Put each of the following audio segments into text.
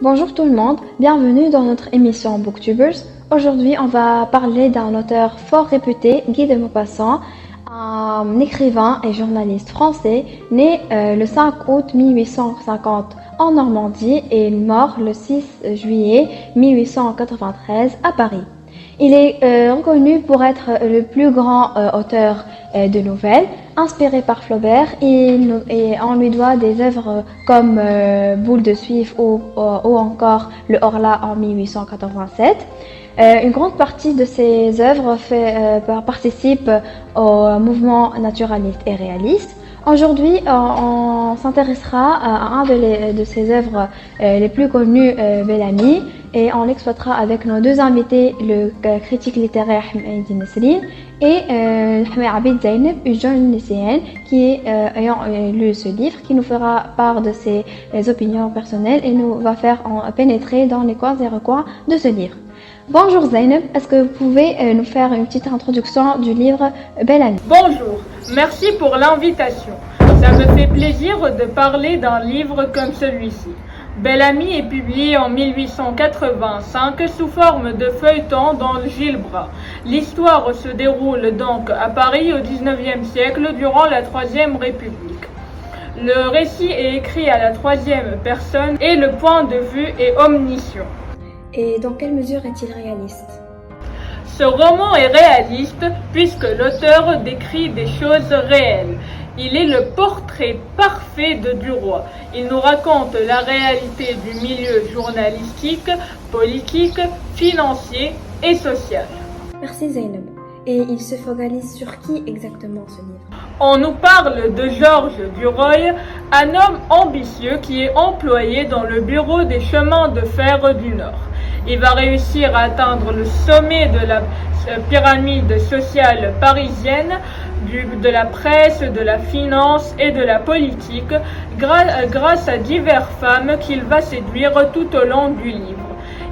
Bonjour tout le monde, bienvenue dans notre émission Booktubers. Aujourd'hui, on va parler d'un auteur fort réputé, Guy de Maupassant, un écrivain et journaliste français né le 5 août 1850 en Normandie et mort le 6 juillet 1893 à Paris. Il est reconnu pour être le plus grand auteur de nouvelles, inspiré par Flaubert, et on lui doit des œuvres comme Boule de Suif ou encore Le Horla en 1887. Une grande partie de ses œuvres participe au mouvement naturaliste et réaliste. Aujourd'hui, on s'intéressera à un de ses œuvres les plus connues, Bellamy, et on l'exploitera avec nos deux invités, le critique littéraire Ahmed Nesrine et Abid Zainab, une jeune lycéenne qui ayant lu ce livre, qui nous fera part de ses opinions personnelles et nous va faire pénétrer dans les coins et recoins de ce livre. Bonjour Zainab, est-ce que vous pouvez nous faire une petite introduction du livre Bellamy? Bonjour, merci pour l'invitation. Ça me fait plaisir de parler d'un livre comme celui-ci. Bellamy est publié en 1885 sous forme de feuilleton dans le Gil Bras. L'histoire se déroule donc à Paris au XIXe siècle durant la Troisième République. Le récit est écrit à la troisième personne et le point de vue est omniscient. Et dans quelle mesure est-il réaliste? Ce roman est réaliste puisque l'auteur décrit des choses réelles. Il est le portrait parfait de Duroy. Il nous raconte la réalité du milieu journalistique, politique, financier et social. Merci Zainab. Et il se focalise sur qui exactement ce livre? On nous parle de Georges Duroy, un homme ambitieux qui est employé dans le bureau des chemins de fer du Nord. Il va réussir à atteindre le sommet de la pyramide sociale parisienne, de la presse, de la finance et de la politique, grâce à diverses femmes qu'il va séduire tout au long du livre.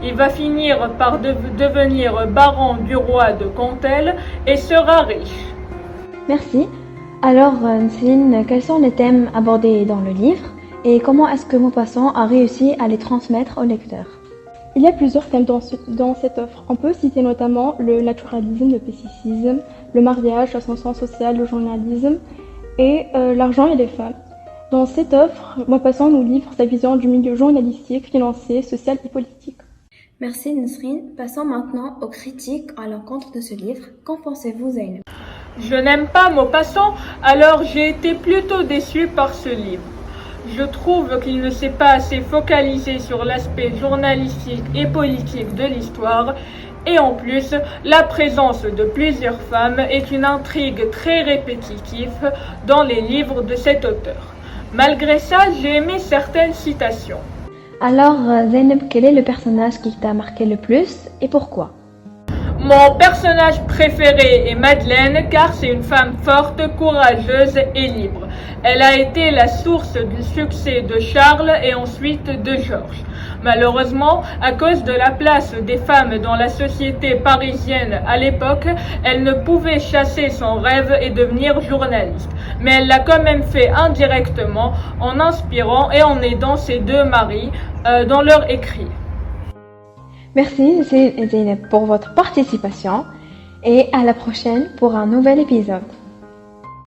Il va finir par devenir baron du roi de Cantel et sera riche. Merci. Alors, Céline, quels sont les thèmes abordés dans le livre et comment est-ce que Maupassant a réussi à les transmettre au lecteur? Il y a plusieurs thèmes dans cette offre. On peut citer notamment le naturalisme, le pessimisme, le mariage, l'ascension sociale, le journalisme et l'argent et les femmes. Dans cette offre, Maupassant nous livre sa vision du milieu journalistique, financier, social et politique. Merci Nesrine. Passons maintenant aux critiques à l'encontre de ce livre. Qu'en pensez-vous, Zainab? Je n'aime pas Maupassant, alors j'ai été plutôt déçue par ce livre. Je trouve qu'il ne s'est pas assez focalisé sur l'aspect journalistique et politique de l'histoire, et en plus, la présence de plusieurs femmes est une intrigue très répétitive dans les livres de cet auteur. Malgré ça, j'ai aimé certaines citations. Alors, Zainab, quel est le personnage qui t'a marqué le plus et pourquoi? Mon personnage préféré est Madeleine car c'est une femme forte, courageuse et libre. Elle a été la source du succès de Charles et ensuite de Georges. Malheureusement, à cause de la place des femmes dans la société parisienne à l'époque, elle ne pouvait chasser son rêve et devenir journaliste. Mais elle l'a quand même fait indirectement en inspirant et en aidant ses deux maris dans leur écrit. Merci Zainab pour votre participation et à la prochaine pour un nouvel épisode.